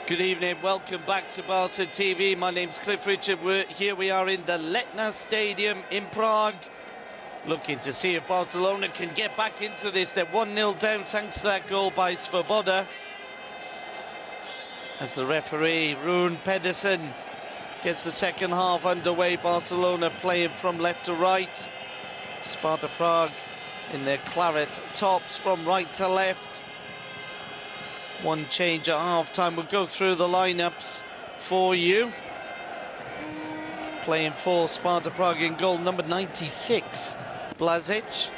Good evening, welcome back to Barca TV. My name's Cliff Richard. Here we are in the Letna Stadium in Prague, looking to see if Barcelona can get back into this. They're 1-0 down thanks to that goal by Sparta. As the referee, Rune Peddersen, gets the second half underway. Barcelona playing from left to right. Sparta Prague in their claret tops from right to left. One change at half-time. We'll go through the lineups for you. Playing for Sparta Prague in goal, number 96, Blažič.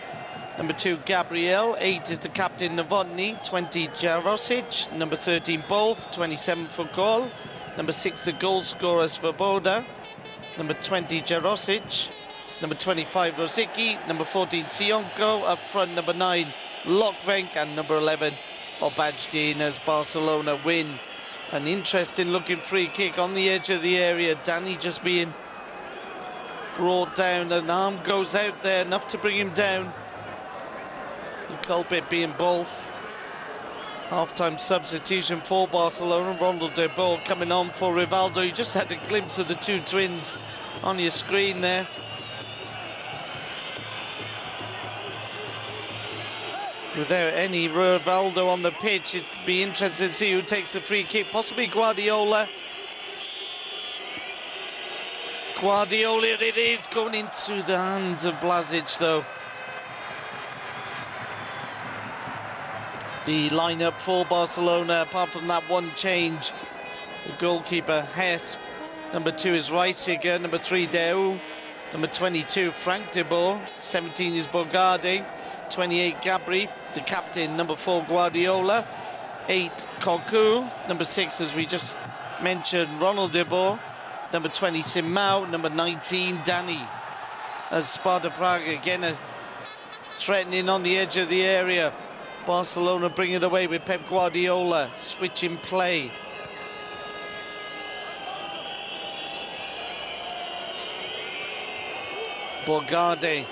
Number 2, Gabriel. 8 is the captain, Novotny. 20, Jarosic. Number 13, Bolf. 27 for goal. Number 6, the goal scorer, Svoboda. Number 20, Jarosic. Number 25, Rosicky. Number 14, Sionko. Up front, number 9, Lokvenk. And number 11, Obajdin, as Barcelona win. An interesting looking free kick on the edge of the area. Danny just being brought down. An arm goes out there, enough to bring him down. The culprit being Bolf. Half-time substitution for Barcelona. Ronald de Boer coming on for Rivaldo. You just had a glimpse of the two twins on your screen there. Without any Rivaldo on the pitch, it'd be interesting to see who takes the free kick. Possibly Guardiola. Guardiola it is, going into the hands of Blažič though. The lineup for Barcelona, apart from that one change, the goalkeeper Hess. Number 2 is Reisiger. Number 3, Deu. Number 22, Frank de Boer. 17 is Bogarde. 28, Gabri, the captain. Number 4, Guardiola. 8, Koku. Number 6, as we just mentioned, Ronald de Boer. Number 20, Simao. Number 19, Danny. As Sparta Prague again threatening on the edge of the area. Barcelona bring it away with Pep Guardiola. Switching play. Bogarde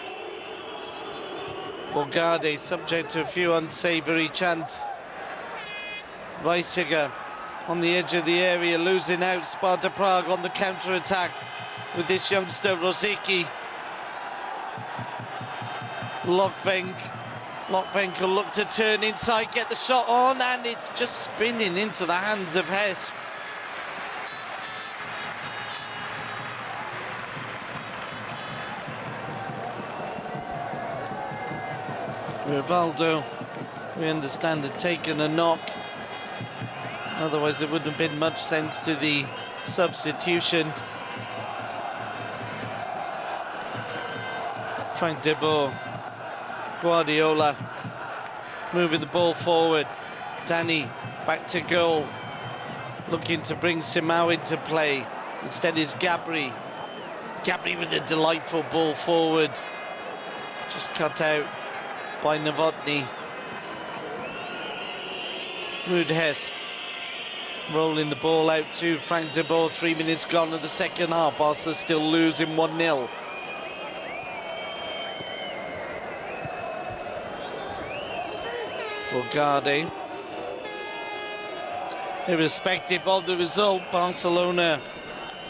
subject to a few unsavoury chants. Reisiger on the edge of the area, losing out. Sparta Prague on the counter-attack with this youngster, Rosicky. Lokvenk will look to turn inside, get the shot on, and it's just spinning into the hands of Hess. Rivaldo, we understand, had taken a knock. Otherwise there wouldn't have been much sense to the substitution. Frank de Boer. Guardiola moving the ball forward. Danny back to goal, looking to bring Simao into play. Instead is Gabri. Gabri with a delightful ball forward. Just cut out by Novotny. Ruud Hess rolling the ball out to Frank de Boer. 3 minutes gone of the second half. Barca still losing 1-0. Bogarde. Irrespective of the result, Barcelona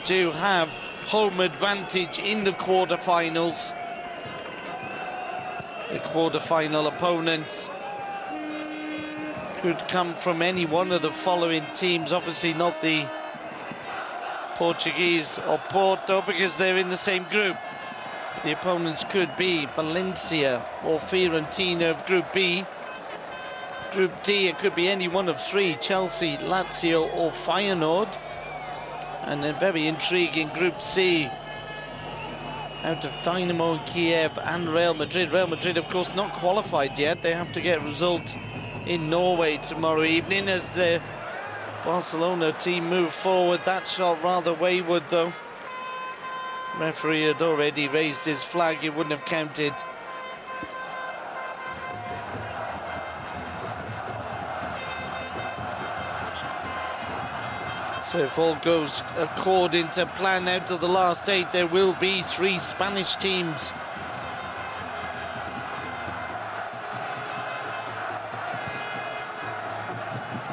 do have home advantage in the quarter-finals. The quarter-final opponents could come from any one of the following teams. Obviously not the Portuguese or Porto, because they're in the same group. The opponents could be Valencia or Fiorentina of Group B. Group D, it could be any one of 3, Chelsea, Lazio or Feyenoord. And a very intriguing Group C, out of Dynamo Kiev and Real Madrid. Real Madrid, of course, not qualified yet. They have to get a result in Norway tomorrow evening as the Barcelona team move forward. That shot rather wayward, though. Referee had already raised his flag. It wouldn't have counted. So if all goes according to plan, out of the last 8, there will be 3 Spanish teams.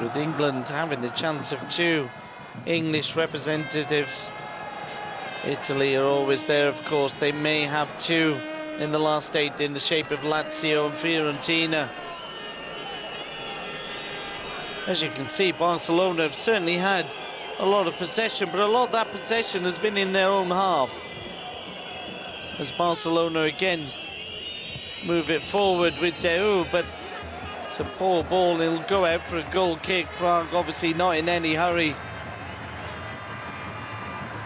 with England having the chance of 2 English representatives. Italy are always there, of course. They may have 2 in the last 8 in the shape of Lazio and Fiorentina. As you can see, Barcelona have certainly had a lot of possession, but a lot of that possession has been in their own half. As Barcelona again move it forward with Deu, but it's a poor ball. It'll go out for a goal kick. Prague obviously not in any hurry.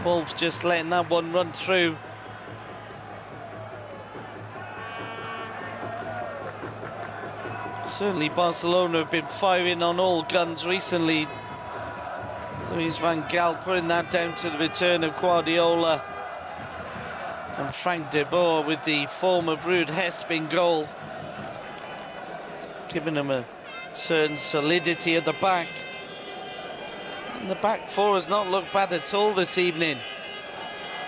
Wolves just letting that one run through. Certainly Barcelona have been firing on all guns recently. Luis van Gaal putting that down to the return of Guardiola. And Frank de Boer with the form of Ruud Hesp in goal, giving them a certain solidity at the back. And the back four has not looked bad at all this evening.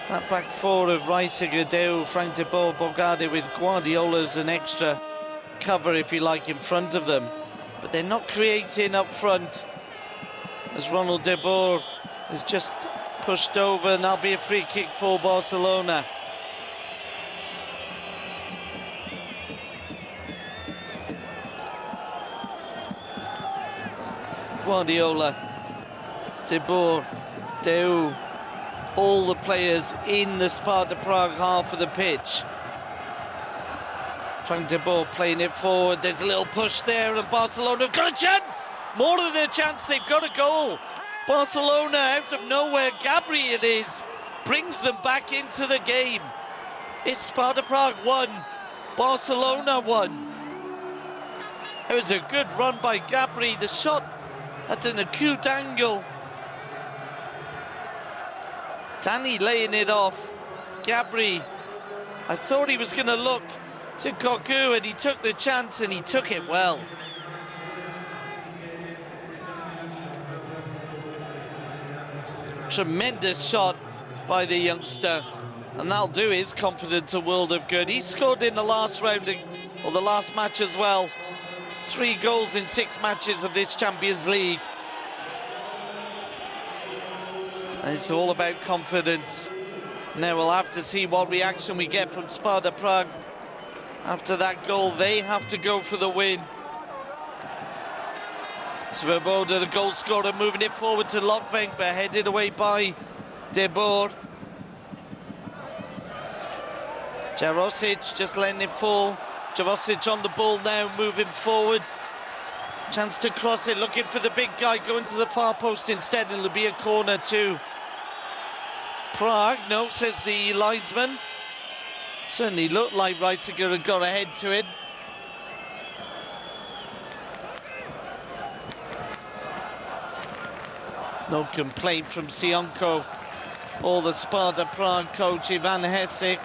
That back four of Reisiger, Deu, Frank de Boer, Bogarde, with Guardiola as an extra cover, if you like, in front of them. But they're not creating up front, as Ronald de Boer is just pushed over, and that'll be a free kick for Barcelona. Guardiola, De Boer, Deu, all the players in the Sparta Prague half of the pitch. Frank de Boer playing it forward. There's a little push there, and Barcelona have got a chance! More than a chance, they've got a goal. Barcelona out of nowhere, Gabri it is, brings them back into the game. It's Sparta Prague 1, Barcelona 1. It was a good run by Gabri. The shot at an acute angle. Danny laying it off. Gabri, I thought he was going to look to Koku, and he took the chance, and he took it well. Tremendous shot by the youngster, and that'll do his confidence a world of good. He scored in the last round, or the last match as well. 3 goals in 6 matches of this Champions League. And it's all about confidence. Now we'll have to see what reaction we get from Sparta Prague. After that goal, they have to go for the win. Svoboda, the goal scorer, moving it forward to Lokvenk, but headed away by De Boer. Jarosic just letting it fall. Jarosic on the ball now, moving forward. Chance to cross it, looking for the big guy, going to the far post instead, and it'll be a corner to Prague. No, says the linesman. Certainly looked like Reisiger had got ahead to it. No complaint from Sionko or the Sparta Prague coach Ivan Hesik.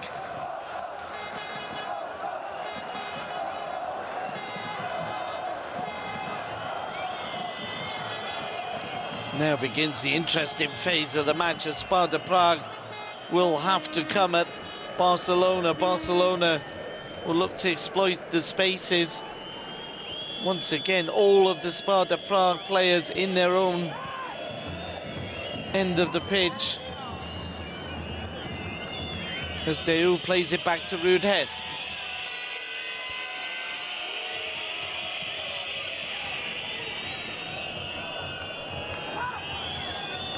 Now begins the interesting phase of the match, as Sparta Prague will have to come at Barcelona. Barcelona will look to exploit the spaces. Once again, all of the Sparta Prague players in their own end of the pitch. As Deu plays it back to Ruud Hesp.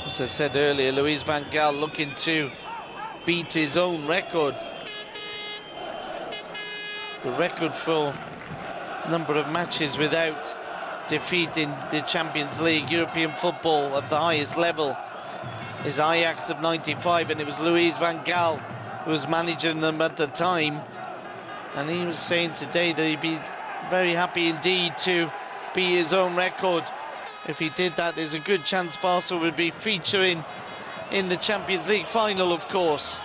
As I said earlier, Luis van Gaal looking to beat his own record. The record for number of matches without defeat in the Champions League, European football at the highest level, is Ajax of 95, and it was Luis van Gaal who was managing them at the time. And he was saying today that he'd be very happy indeed to beat his own record. If he did that, there's a good chance Barca would be featuring in the Champions League final, of course.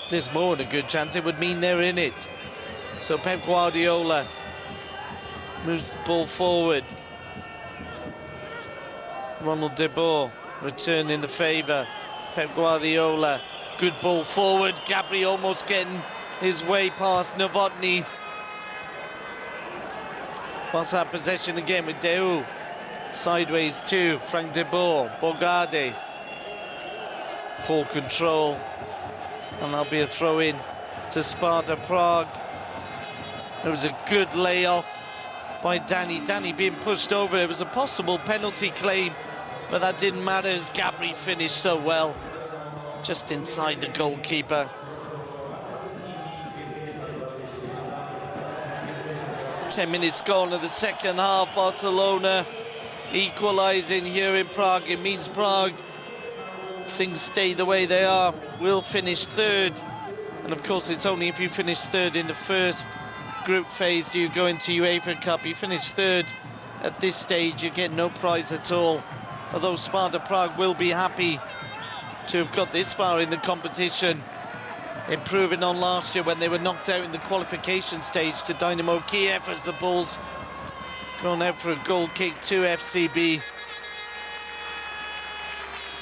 There's more than a good chance, it would mean they're in it. So Pep Guardiola moves the ball forward. Ronald de Boer returning the favour. Pep Guardiola, good ball forward. Gabri almost getting his way past Novotny. Barca have possession again with Deu. Sideways to Frank de Boer. Bogarde. Poor control. And there'll be a throw-in to Sparta Prague. It was a good layoff by Danny. Danny being pushed over. It was a possible penalty claim, but that didn't matter as Gabri finished so well. Just inside the goalkeeper. 10 minutes gone in the second half. Barcelona equalising here in Prague. It means Prague, if things stay the way they are, will finish third. And of course, it's only if you finish third in the first group phase do you go into UEFA Cup. You finish third at this stage, you get no prize at all. Although Sparta Prague will be happy to have got this far in the competition, improving on last year when they were knocked out in the qualification stage to Dynamo Kiev as the ball's gone out for a goal kick to FCB.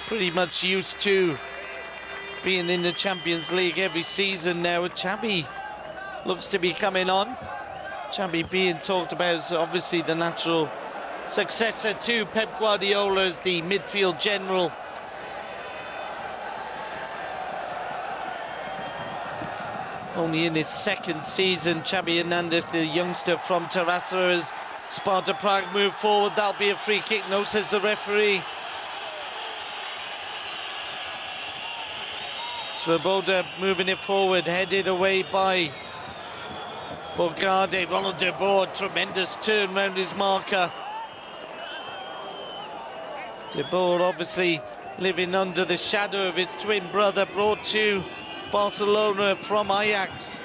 Pretty much used to being in the Champions League every season now. Xabi looks to be coming on. Xabi being talked about as obviously the natural successor to Pep Guardiola as the midfield general. Only in his second season, Xabi Hernandez, the youngster from Terrassa, as Sparta Prague move forward. That'll be a free kick, no, says the referee. Svoboda moving it forward, headed away by Bogarde. Ronald de Boer, tremendous turn round his marker. De Boer obviously living under the shadow of his twin brother, brought to Barcelona from Ajax,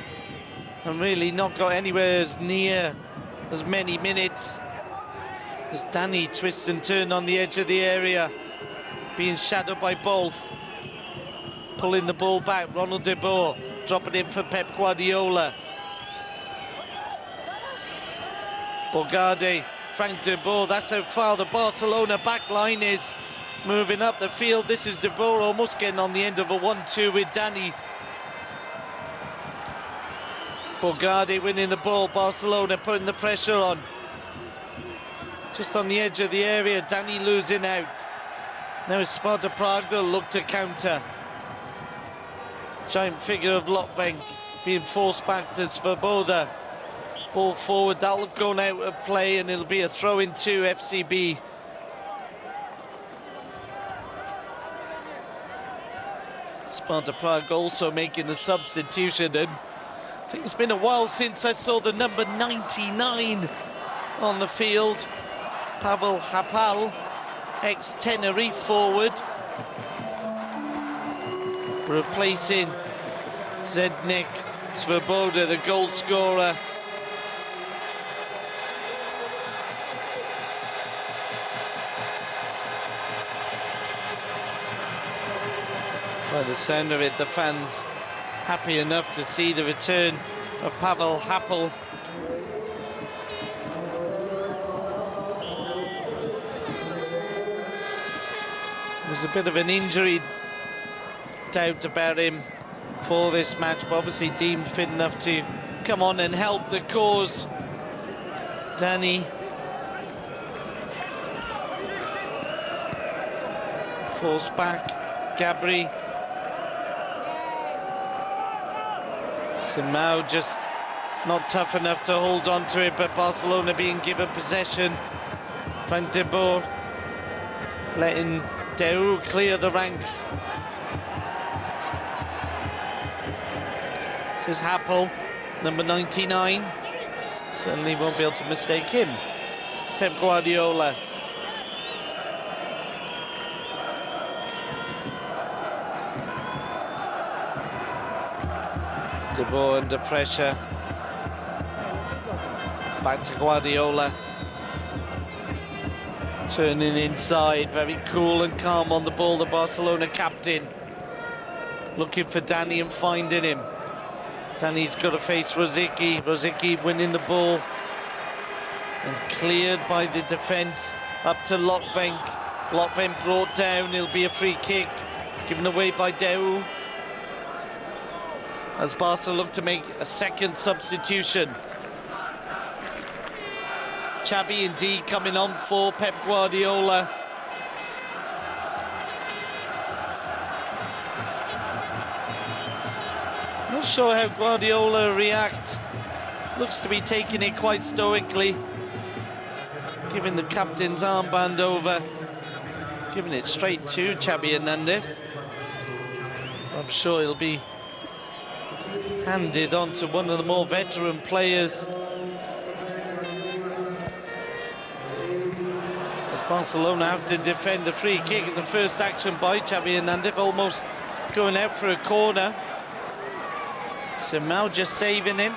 and really not got anywhere as near as many minutes as Danny twists and turn on the edge of the area, being shadowed by both. Pulling the ball back, Ronald de Boer dropping in for Pep Guardiola. Bogarde, Frank de Boer, that's how far the Barcelona back line is moving up the field. This is de Boer almost getting on the end of a 1-2 with Danny. Bogarde winning the ball, Barcelona putting the pressure on. Just on the edge of the area, Danny losing out. Now it's Sparta Prague, they'll look to counter. Giant figure of Lokvenk being forced back to Svoboda. Ball forward, that'll have gone out of play and it'll be a throw-in to FCB. Sparta Prague also making a substitution, and I think it's been a while since I saw the number 99 on the field. Pavel Hapal, ex-Tenerife forward, replacing Zednik Svoboda, the goal scorer. By the sound of it, the fans happy enough to see the return of Pavel Hapal. There's a bit of an injury doubt about him for this match, but obviously deemed fit enough to come on and help the cause. Danny falls back, Gabri. Simao just not tough enough to hold on to it, but Barcelona being given possession. Frank de Boer letting Deu clear the ranks. This is Hapel, number 99. Certainly won't be able to mistake him. Pep Guardiola. De Boer under pressure. Back to Guardiola. Turning inside, very cool and calm on the ball, the Barcelona captain. Looking for Danny and finding him. Danny's got to face Rosicky. Rosicky winning the ball. And cleared by the defence up to Lokvenk. Lokvenk brought down, it'll be a free kick. Given away by Deu. As Barca look to make a second substitution. Xabi indeed coming on for Pep Guardiola. Not sure how Guardiola reacts. Looks to be taking it quite stoically. Giving the captain's armband over. Giving it straight to Xabi Hernandez. I'm sure he'll be handed on to one of the more veteran players. As Barcelona have to defend the free kick in the first action by Xabi Hernandez, almost going out for a corner. Simao just saving him.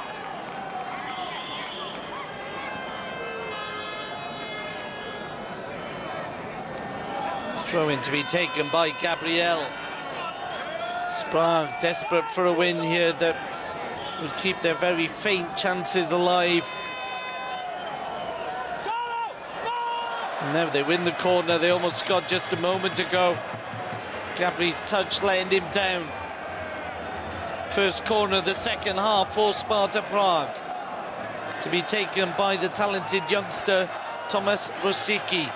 Throw-in to be taken by Gabriel. Prague desperate for a win here that would keep their very faint chances alive. And now they win the corner they almost got just a moment ago. Gabri's touch letting him down. First corner of the second half for Sparta Prague. To be taken by the talented youngster Tomas Rosicky.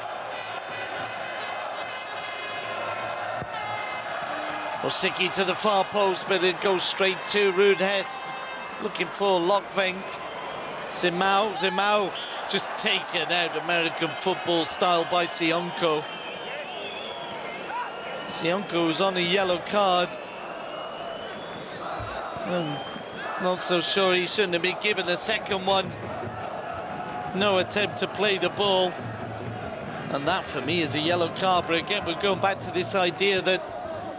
Rosicky to the far post, but it goes straight to Rude Hesp. Looking for Lokvenk. Simao just taken out American football style by Sionko. Sionko was on a yellow card. Not so sure he shouldn't have been given a second one. No attempt to play the ball. And that for me is a yellow card, but again we're going back to this idea that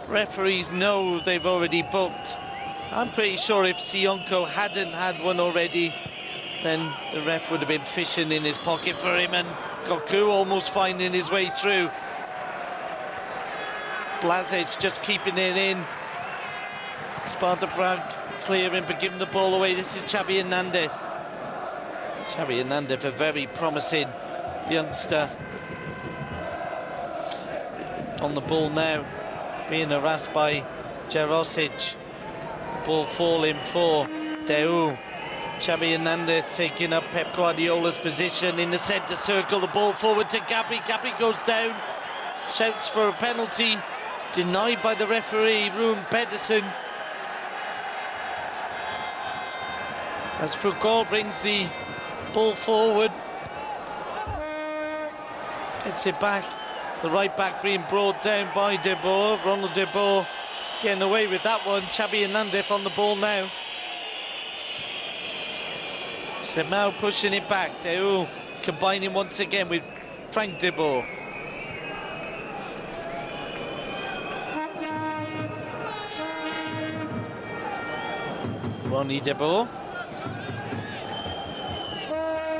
referees know they've already booked. I'm pretty sure if Sionko hadn't had one already, then the ref would have been fishing in his pocket for him, and Goku almost finding his way through. Blazic just keeping it in. Sparta Prague clearing but giving the ball away. This is Xabi Hernandez. Xabi Hernandez, a very promising youngster. On the ball now, being harassed by Jarosic. Ball falling for Deu. Xabi Hernandez taking up Pep Guardiola's position in the centre circle. The ball forward to Gabri. Gabri goes down. Shouts for a penalty. Denied by the referee, Rune Peddersen. As Foucault brings the ball forward. Gets it back. The right back being brought down by De Boer. Ronald De Boer getting away with that one. Xabi Hernandez on the ball now. Simao pushing it back. Deu combining once again with Frank De Boer. Ronnie De Boer.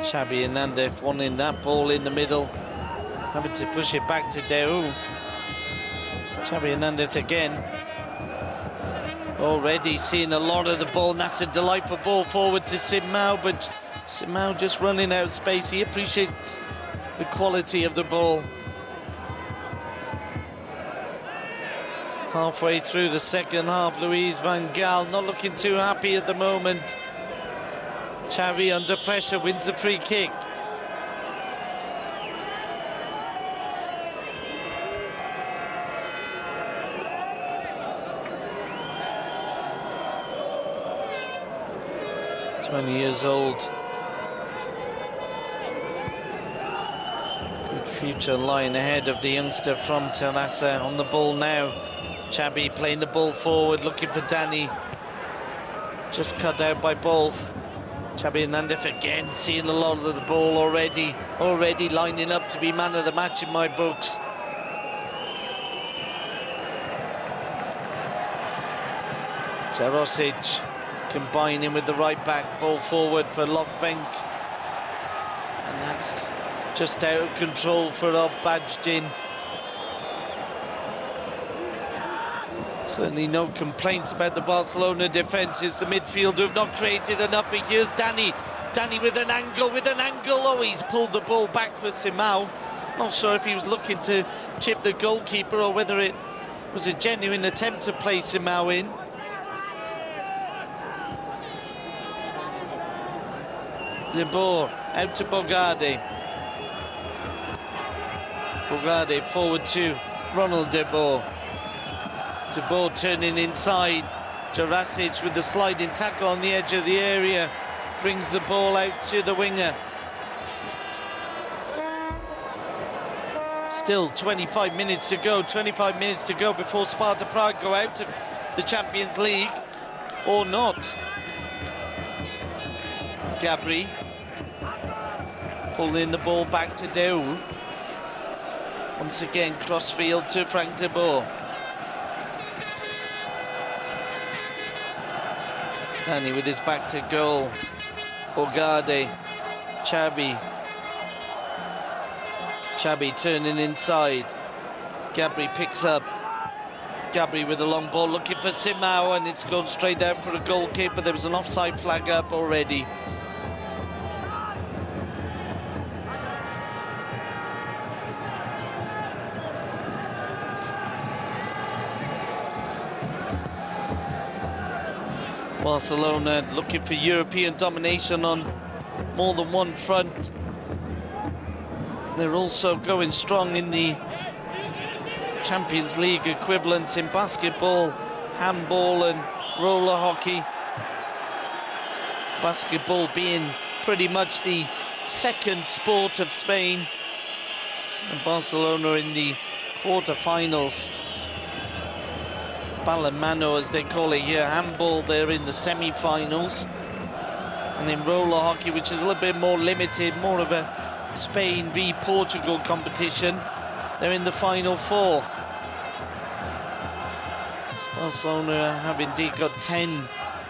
Xabi Hernandez wanting that ball in the middle. Having to push it back to Deu. Xabi Hernandez again. Already seeing a lot of the ball, and that's a delightful ball forward to Simao, but Simao just running out of space. He appreciates the quality of the ball. Halfway through the second half, Louise van Gaal not looking too happy at the moment. Xavi under pressure wins the free kick. Years old. Good future lying ahead of the youngster from Terrassa. On the ball now. Xabi playing the ball forward, looking for Danny. Just cut out by Bolf. Xabi Hernandez again, seeing a lot of the ball already. Already lining up to be man of the match in my books. Jarosic combining with the right back, ball forward for Lokvenk. And that's just out of control for Bajdin. Certainly no complaints about the Barcelona defence. It's the midfield who have not created enough, but here's Danny. Danny with an angle, Oh, he's pulled the ball back for Simao. Not sure if he was looking to chip the goalkeeper or whether it was a genuine attempt to play Simao in. De Boer out to Bogarde. Bogarde forward to Ronald De Boer. De Boer turning inside. Jurasic with the sliding tackle on the edge of the area. Brings the ball out to the winger. Still 25 minutes to go. 25 minutes to go before Sparta Prague go out of the Champions League. Or not. Gabri pulling the ball back to Deu. Once again, crossfield to Frank de Boer. Tani with his back to goal. Bogarde, Xabi. Xabi turning inside. Gabri picks up. Gabri with a long ball looking for Simao, and it's gone straight out for a goalkeeper. There was an offside flag up already. Barcelona looking for European domination on more than one front. They're also going strong in the Champions League equivalents in basketball, handball and roller hockey. Basketball being pretty much the second sport of Spain. And Barcelona in the quarter-finals. Balonmano, as they call it here, handball, they're in the semi-finals. And in roller hockey, which is a little bit more limited, more of a Spain v Portugal competition, they're in the final four. Barcelona have indeed got 10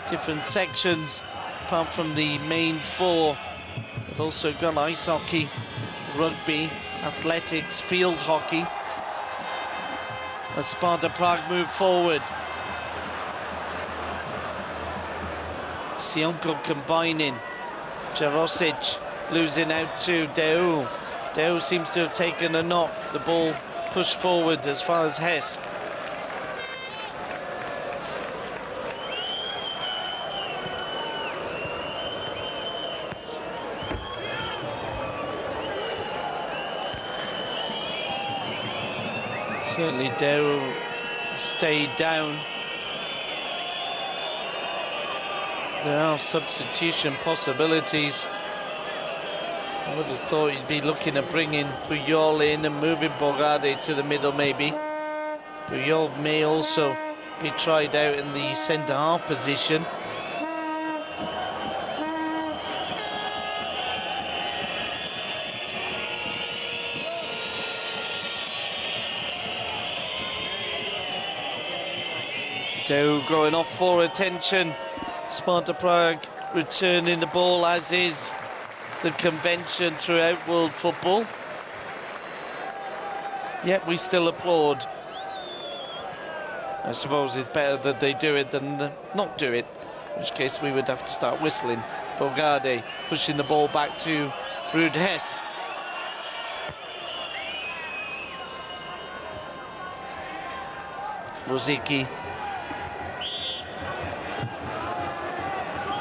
different sections, apart from the main four. They've also got ice hockey, rugby, athletics, field hockey. As Sparta Prague move forward. Sionko combining. Jarosic losing out to Deu. Deu seems to have taken a knock. The ball pushed forward as far as Hesp. Certainly Deu stayed down. There are substitution possibilities. I would have thought he'd be looking at bringing Puyol in and moving Bogarde to the middle maybe. Puyol may also be tried out in the centre-half position. Deu going off for attention. Sparta Prague returning the ball, as is the convention throughout world football. Yet we still applaud. I suppose it's better that they do it than not do it, in which case we would have to start whistling. Bogarde pushing the ball back to Ruud Hess. Rosicky.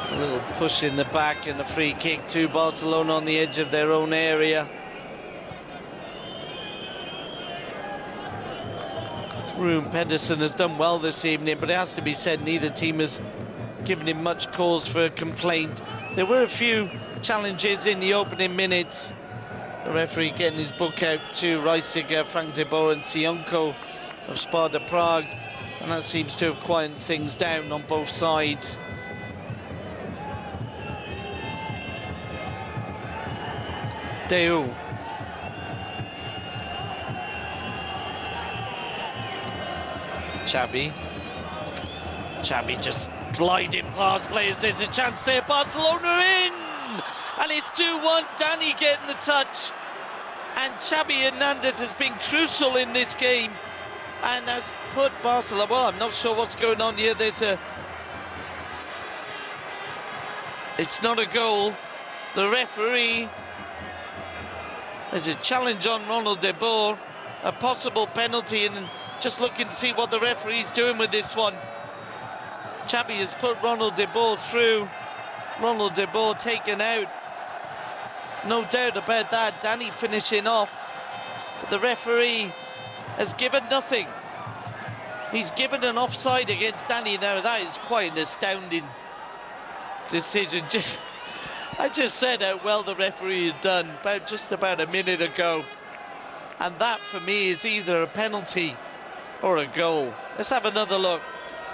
A little push in the back and a free kick to Barcelona on the edge of their own area. Rune Pedersen has done well this evening, but it has to be said neither team has given him much cause for complaint. There were a few challenges in the opening minutes. The referee getting his book out to Reisiger, Frank de Boer and Sionko of Sparta Prague, and that seems to have quieted things down on both sides. Deu. Xabi. Xabi just gliding past players. There's a chance there. Barcelona in! And it's 2-1. Danny getting the touch. And Xabi Hernandez has been crucial in this game and has put Barcelona... Well, I'm not sure what's going on here. It's not a goal. The referee... There's a challenge on Ronald De Boer, a possible penalty, and just looking to see what the referee's doing with this one. Xabi has put Ronald De Boer through. Ronald De Boer taken out. No doubt about that. Danny finishing off. The referee has given nothing. He's given an offside against Danny. Now that is quite an astounding decision. I just said how well the referee had done just about a minute ago. And that for me is either a penalty or a goal. Let's have another look.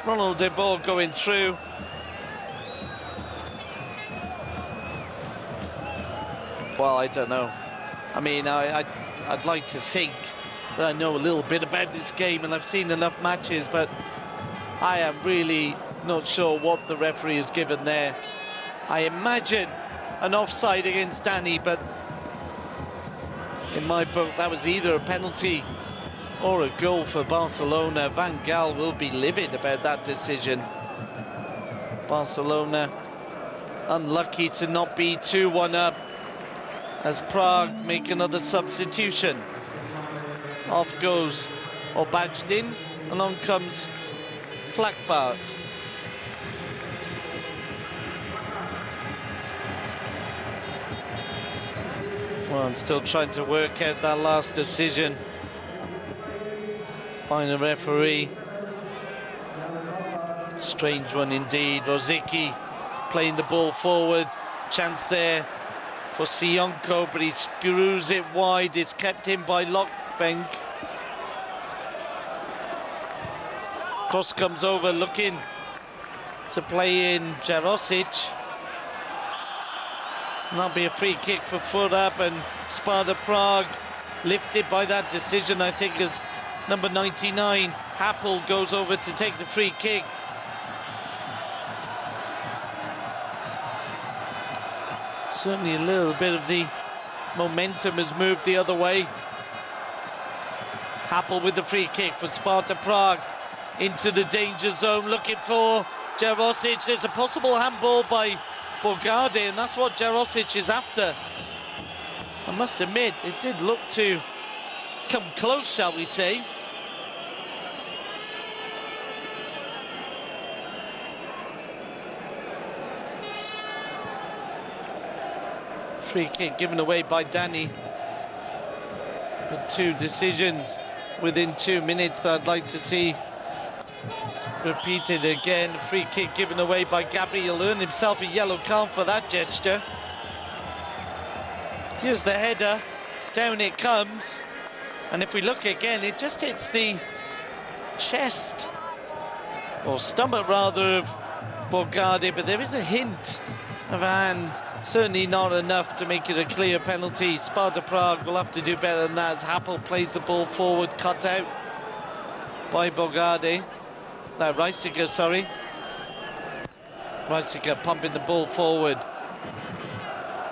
Ronald de Boer going through. Well, I don't know. I mean, I'd like to think that I know a little bit about this game and I've seen enough matches, but I am really not sure what the referee has given there. I imagine an offside against Danny, but in my book that was either a penalty or a goal for Barcelona. Van Gaal will be livid about that decision. Barcelona unlucky to not be 2-1 up as Prague make another substitution. Off goes Obajdin, along comes Flakbart. Well, I'm still trying to work out that last decision by the referee. Strange one indeed. Rosicky playing the ball forward. Chance there for Sionko, but he screws it wide. It's kept in by Lokvenk. Cross comes over, looking to play in Jarosic. And that'll be a free kick for Furab, and Sparta Prague lifted by that decision, I think, as number 99, Happel, goes over to take the free kick. Certainly a little bit of the momentum has moved the other way. Happel with the free kick for Sparta Prague into the danger zone, looking for Jarosic. There's a possible handball by Bogarde, and that's what Jarosic is after. I must admit, it did look to come close, shall we say. Free kick given away by Danny. But two decisions within 2 minutes that I'd like to see repeated again. Free kick given away by Gabriel, earned himself a yellow card for that gesture. Here's the header, down it comes, and if we look again, it just hits the chest, or stomach rather, of Bogarde, but there is a hint of a hand, certainly not enough to make it a clear penalty. Sparta Prague will have to do better than that as Happel plays the ball forward, cut out by Bogarde. Reisiger, sorry. Reisiger pumping the ball forward.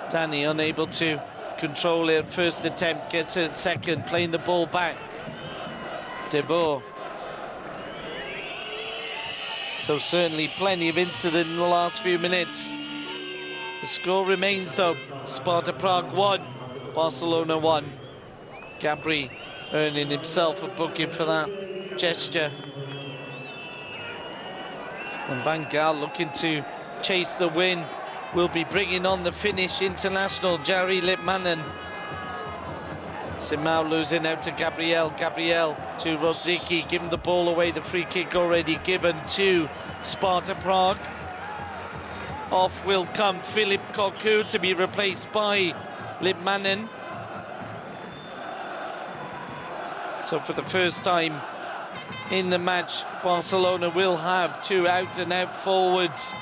Danny unable to control it at first attempt, gets it at second, playing the ball back. De Boer. So certainly plenty of incident in the last few minutes. The score remains though, Sparta Prague 1, Barcelona 1. Gabri earning himself a booking for that gesture. And Van Gaal looking to chase the win. Will be bringing on the Finnish international, Jari Litmanen. Simao losing out to Gabriel. Gabriel to Rosicky, giving the ball away. The free kick already given to Sparta Prague. Off will come Philip Koku to be replaced by Litmanen. So for the first time in the match, Barcelona will have two out-and-out forwards.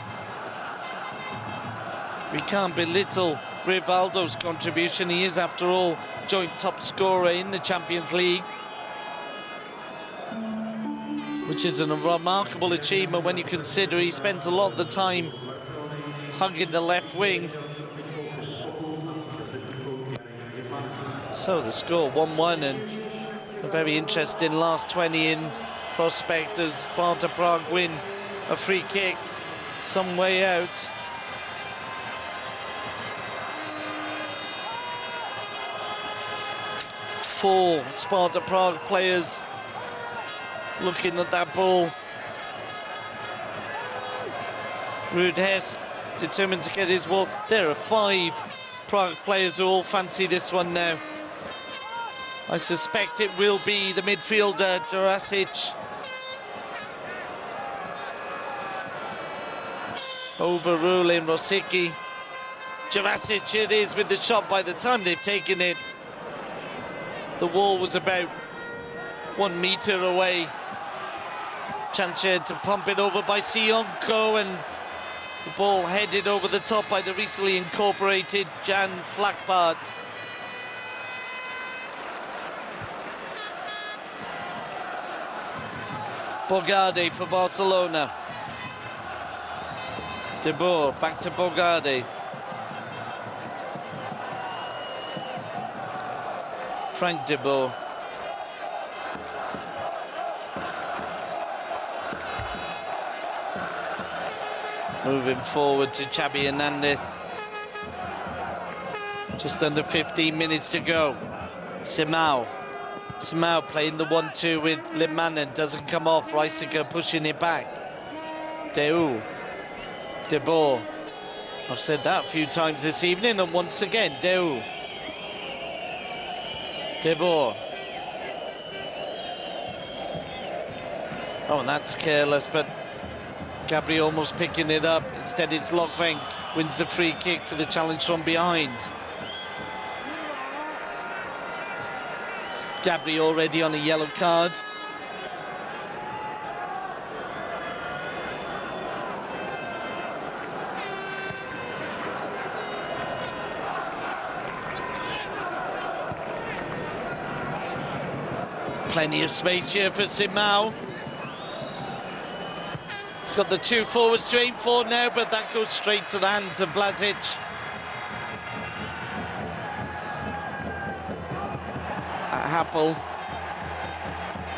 We can't belittle Rivaldo's contribution. He is, after all, joint top scorer in the Champions League, which is a remarkable achievement when you consider he spends a lot of the time hugging the left wing. So the score 1-1, and a very interesting last 20 in prospect as Sparta Prague win a free kick some way out. Four Sparta Prague players looking at that ball. Ruud Hess determined to get his ball. There are five Prague players who all fancy this one now. I suspect it will be the midfielder, Jurasic. Overruling Rosicky. Jurasic it is with the shot. By the time they've taken it, the wall was about 1 metre away. Chance to pump it over by Sionko, and the ball headed over the top by the recently incorporated Jan Flakbart. Bogarde for Barcelona. De Boer, back to Bogarde. Frank De Boer. Moving forward to Xabi Hernandez. Just under 15 minutes to go. Simao playing the 1-2 with Limanen. Doesn't come off. Reisiger pushing it back. Deu. De Boer. I've said that a few times this evening, and once again, Deu. De Boer. Oh, and that's careless, but Gabri almost picking it up. Instead, it's Lokvenk wins the free kick for the challenge from behind. Gabri already on a yellow card. Plenty of space here for Simao. He's got the two forwards to aim for now, but that goes straight to the hands of Blazic.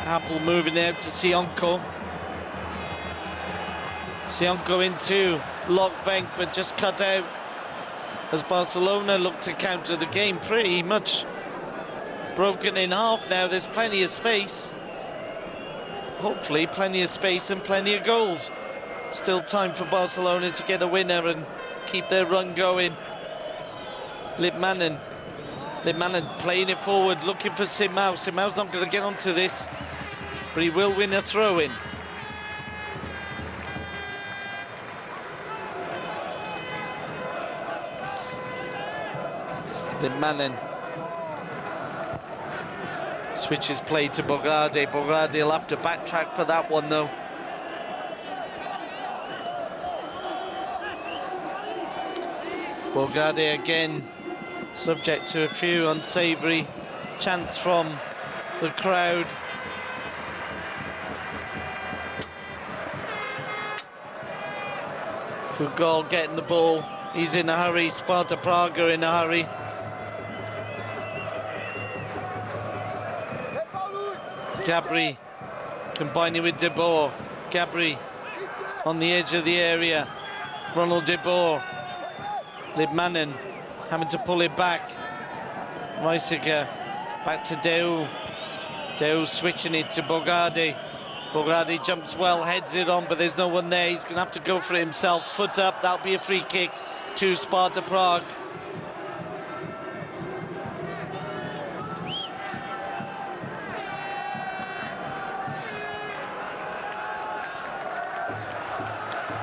Happel moving out to Sionko. Sionko into Lokvenk, but just cut out as Barcelona look to counter the game. Pretty much broken in half now. There's plenty of space. Hopefully plenty of space and plenty of goals. Still time for Barcelona to get a winner and keep their run going. Limanen playing it forward, looking for Simao. Simao's not going to get onto this, but he will win a throw-in. Limanen switches play to Bogarde. Bogarde will have to backtrack for that one, though. Bogarde again subject to a few unsavoury chants from the crowd. Fugol getting the ball. He's in a hurry. Sparta Prague are in a hurry. Gabri combining with De Boer. Gabri on the edge of the area. Ronald De Boer. Limanen having to pull it back. Reisiger back to Deu. Deu switching it to Bogarde. Bogarde jumps well, heads it on, but there's no one there. He's going to have to go for it himself. Foot up, that'll be a free kick to Sparta Prague.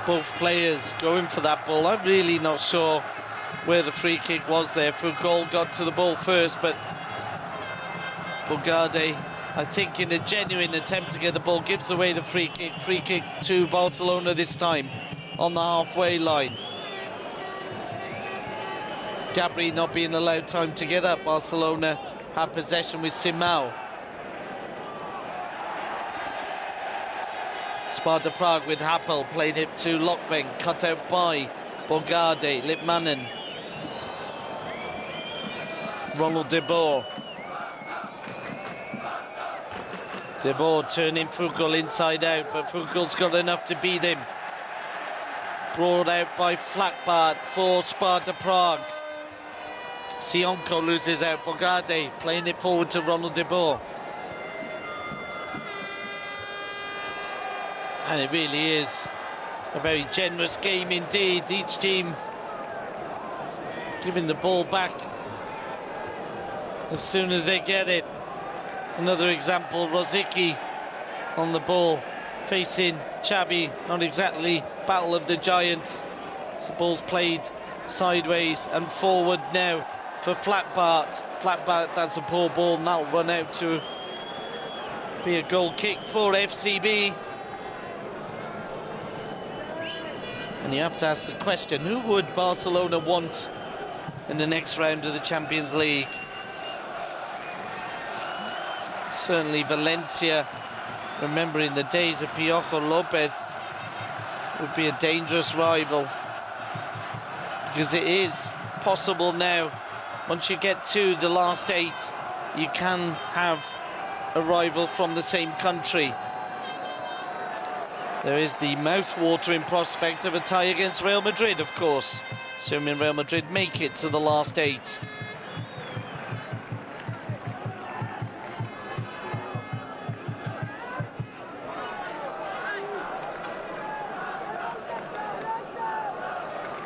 Both players going for that ball. I'm really not sure where the free kick was there. Fugol got to the ball first, but Bogarde, I think in a genuine attempt to get the ball, gives away the free kick. Free kick to Barcelona this time on the halfway line. Gabri not being allowed time to get up. Barcelona have possession with Simao. Sparta Prague with Happel playing it to Lokvenk, cut out by Bogarde. Limanen. Ronald De Boer. De Boer turning Fugol inside out, but Fugol's got enough to beat him. Brought out by Flakbart for Sparta Prague. Sionko loses out. Bogarde playing it forward to Ronald De Boer. And it really is a very generous game indeed. Each team giving the ball back as soon as they get it. Another example, Rosicky on the ball, facing Chabi. Not exactly battle of the giants. The ball's played sideways and forward now for Flatbart. Flatbart, that's a poor ball, and that'll run out to be a goal kick for FCB. And you have to ask the question, who would Barcelona want in the next round of the Champions League? Certainly Valencia, remembering the days of Piojo Lopez, would be a dangerous rival, because it is possible now, once you get to the last 8, you can have a rival from the same country. There is the mouth-watering prospect of a tie against Real Madrid, of course, assuming Real Madrid make it to the last 8.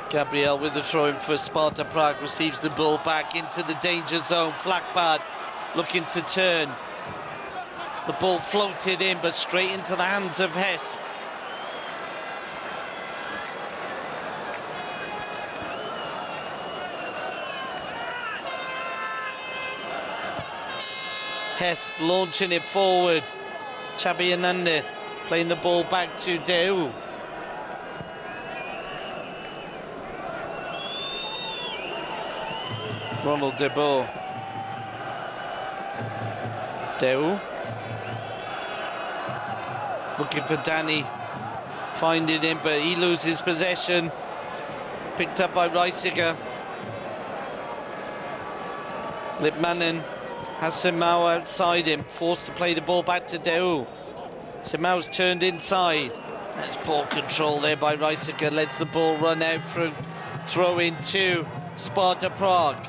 Gabriel with the throw-in for Sparta Prague, receives the ball back into the danger zone. Flakbad looking to turn. The ball floated in, but straight into the hands of Hess. Hess launching it forward. Xabi Hernandez playing the ball back to Deu. Ronald de Boer. Deu. Looking for Danny. Finding him, but he loses possession. Picked up by Reisiger. Lipmanen has Simao outside him, forced to play the ball back to Deu. Simao's turned inside. That's poor control there by Reisiger. Lets the ball run out through throw in to Sparta Prague.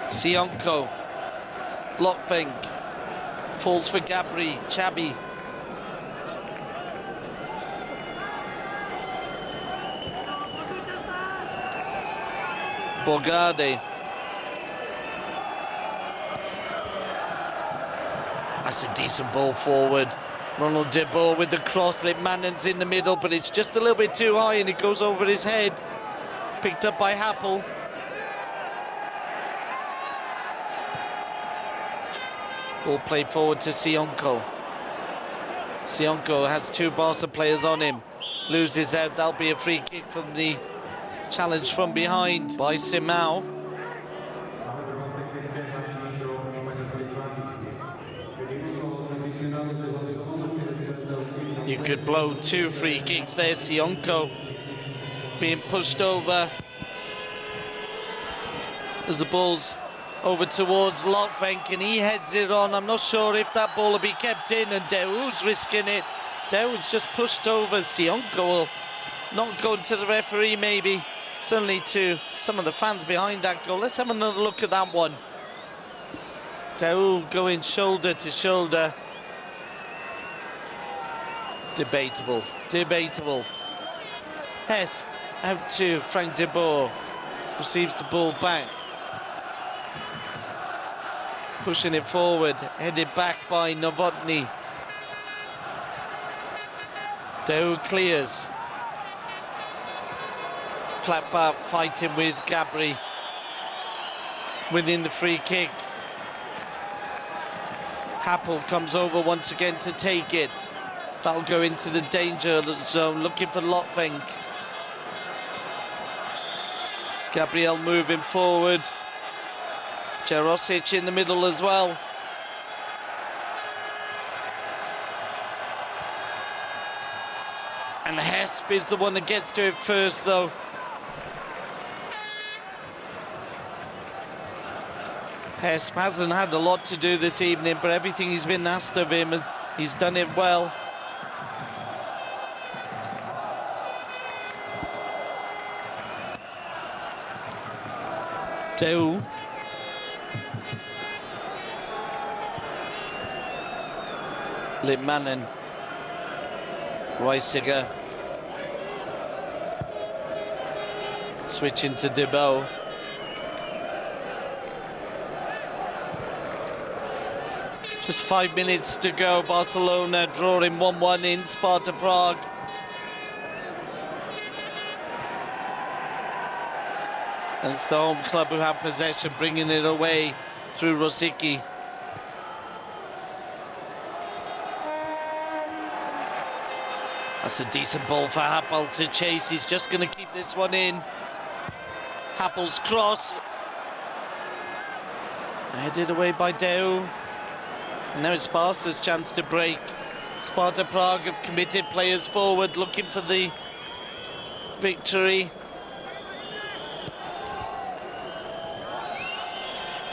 Sionko, Lokvenk, falls for Gabri, Chabi. Bogarde. That's a decent ball forward. Ronald de Boer with the cross. Litmanen's in the middle, but it's just a little bit too high and it goes over his head. Picked up by Happel. Ball played forward to Sionko. Sionko has 2 Barca players on him. Loses out, that'll be a free kick from the challenge from behind by Simao. You could blow 2 free kicks there. Sionko being pushed over as the ball's over towards Lokvenk, and he heads it on. I'm not sure if that ball will be kept in, and Deu's risking it. Deu's just pushed over. Sionko will not go to the referee, maybe. Certainly to some of the fans behind that goal. Let's have another look at that one. Deu going shoulder to shoulder. Debatable, debatable. Hess out to Frank de Boer. Receives the ball back. Pushing it forward, headed back by Novotny. Deu clears. Flatbar fighting with Gabri. Within the free kick. Happel comes over once again to take it. That'll go into the danger zone, looking for Lokvenk. Gabriel moving forward. Jarosic in the middle as well. And Hesp is the one that gets to it first, though. Hesp hasn't had a lot to do this evening, but everything he's been asked of him, he's done it well. Deu. Litmanen. Reisiger. Switching to Debo. Just 5 minutes to go. Barcelona drawing 1-1 in Sparta Prague. And it's the home club who have possession, bringing it away through Rosicky. That's a decent ball for Happel to chase. He's just going to keep this one in. Happel's cross. Headed away by Deu. And now it's Sparta's chance to break. Sparta Prague have committed players forward, looking for the victory.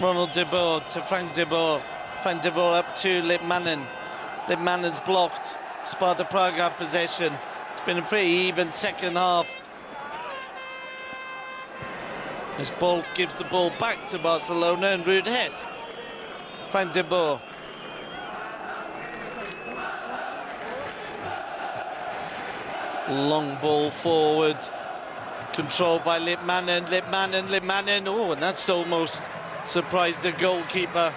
Ronald de Boer to Frank de Boer. Frank de Boer up to Litmanen. Litmanen's blocked. Sparta Prague have possession. It's been a pretty even second half. As Bolf gives the ball back to Barcelona and Ruud Hess. Frank de Boer. Long ball forward. Controlled by Litmanen. Litmanen. Oh, and that's almost surprised the goalkeeper.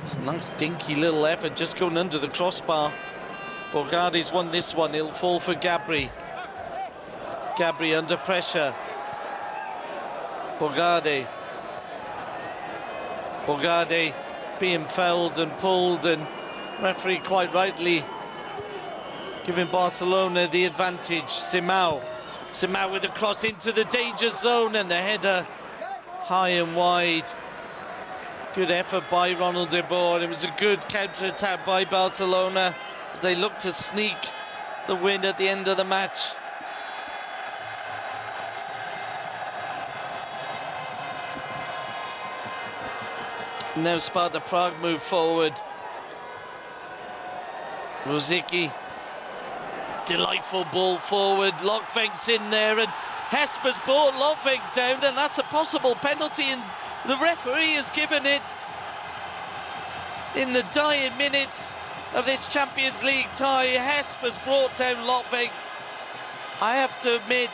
It's a nice dinky little effort just going under the crossbar. Borgadi's won this one. He'll fall for Gabri. Gabri under pressure. Borgade being fouled and pulled, and referee quite rightly giving Barcelona the advantage. Simao with a cross into the danger zone, and the header high and wide. Good effort by Ronald de Boer. It was a good counter-attack by Barcelona as they look to sneak the win at the end of the match. Now Sparta Prague move forward. Rosicky. Delightful ball forward. Lokvenk's in there, and Hesper's brought Lokvenk down, and that's a possible penalty, and the referee has given it in the dying minutes of this Champions League tie. Hesper's brought down Lokvenk. I have to admit,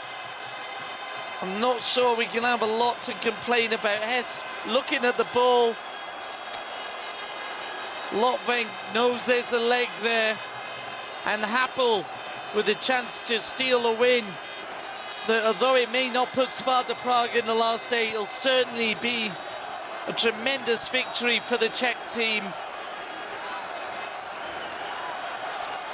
I'm not sure we can have a lot to complain about. Hess looking at the ball. Lokvenk knows there's a leg there, and Happel with a chance to steal a win. Although it may not put Sparta Prague in the last eight, it'll certainly be a tremendous victory for the Czech team.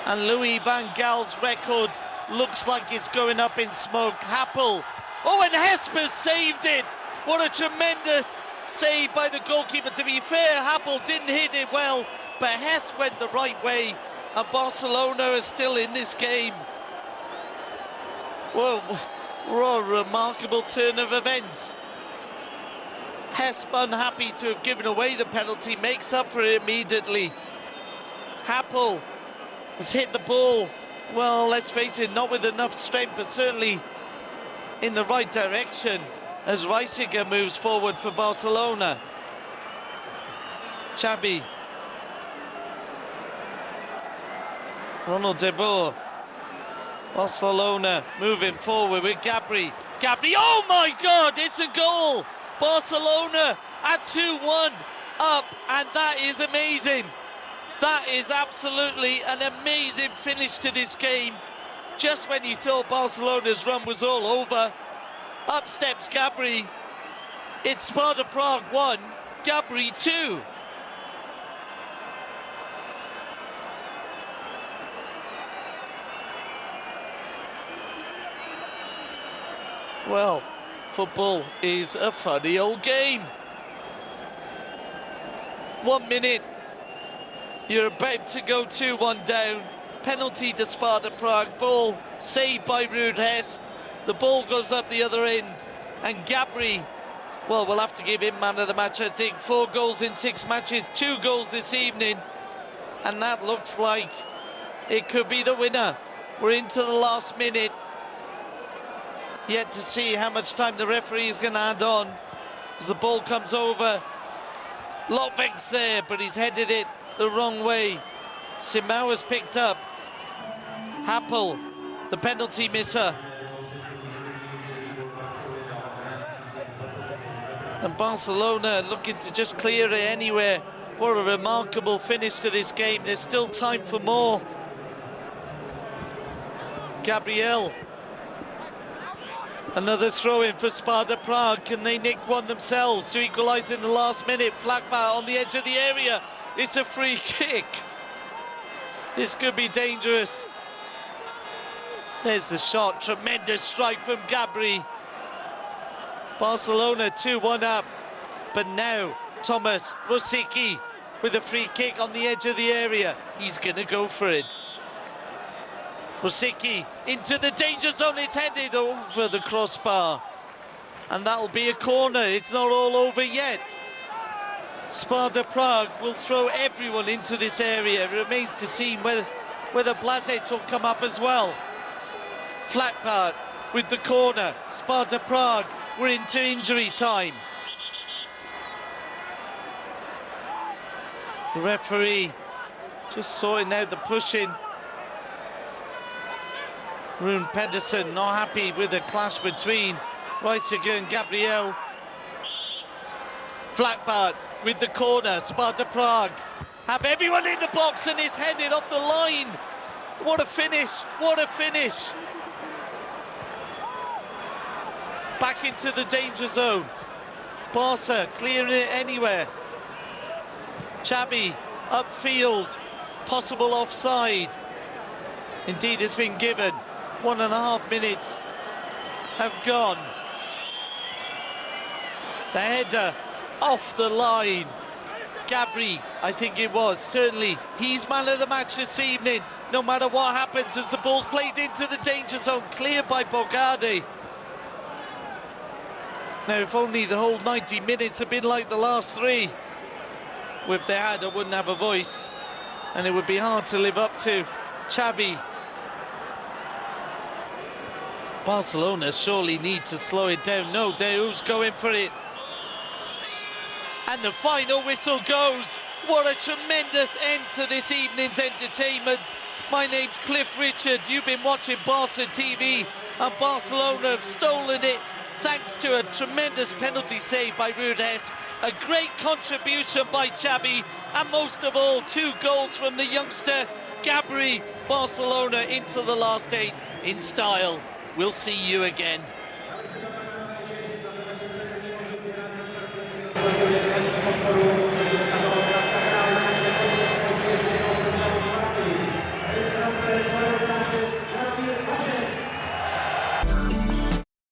And Louis van Gaal's record looks like it's going up in smoke. Happel. Oh, and Hesper saved it. What a tremendous save by the goalkeeper. To be fair, Happel didn't hit it well, but Hess went the right way, and Barcelona are still in this game. Whoa, what a remarkable turn of events. Hess, unhappy to have given away the penalty, makes up for it immediately. Happel has hit the ball, well, let's face it, not with enough strength, but certainly in the right direction as Reisiger moves forward for Barcelona. Xabi. Ronald de Boer. Barcelona moving forward with Gabri. Oh my God, it's a goal! Barcelona at 2-1 up, and that is amazing. That is absolutely an amazing finish to this game. Just when you thought Barcelona's run was all over, up steps Gabri. It's Sparta Prague 1, Gabri 2. Well, football is a funny old game. 1 minute, you're about to go 2-1 down. Penalty to Sparta Prague, ball saved by Ruud Hess. The ball goes up the other end, and Gabri, well, we'll have to give him man of the match, I think. 4 goals in 6 matches, 2 goals this evening, and that looks like it could be the winner. We're into the last minute. Yet to see how much time the referee is going to add on as the ball comes over. Lokvenk's there, but he's headed it the wrong way. Simao has picked up Happel, the penalty misser. And Barcelona looking to just clear it anywhere. What a remarkable finish to this game. There's still time for more. Gabriel. Another throw-in for Sparta Prague. Can they nick one themselves to equalise in the last minute? Flagbar on the edge of the area. It's a free kick. This could be dangerous. There's the shot. Tremendous strike from Gabri. Barcelona 2-1 up. But now Thomas Rosicky with a free kick on the edge of the area. He's going to go for it. Rosicky into the danger zone. It's headed over the crossbar. And that'll be a corner. It's not all over yet. Sparta Prague will throw everyone into this area. It remains to see whether Blazic will come up as well. Flagbar with the corner. Sparta Prague, we're into injury time. The referee just sorting out the pushing. Rune Pedersen not happy with the clash between Reisiger and Gabriel. Flagbar with the corner. Sparta Prague have everyone in the box and it's headed off the line. What a finish, what a finish. Back into the danger zone. Barca clearing it anywhere. Xabi upfield, possible offside. Indeed, it's been given. 1.5 minutes have gone. The header off the line. Gabri, I think it was, certainly. He's man of the match this evening, no matter what happens as the ball's played into the danger zone, cleared by Bogarde. Now, if only the whole 90 minutes had been like the last three. If they had, I wouldn't have a voice. And it would be hard to live up to. Xabi. Barcelona surely need to slow it down. No, Deu's going for it. And the final whistle goes. What a tremendous end to this evening's entertainment. My name's Cliff Richard. You've been watching Barca TV, and Barcelona have stolen it thanks to a tremendous penalty save by Runes, a great contribution by Xabi, and most of all, 2 goals from the youngster Gabri. Barcelona into the last 8 in style. We'll see you again.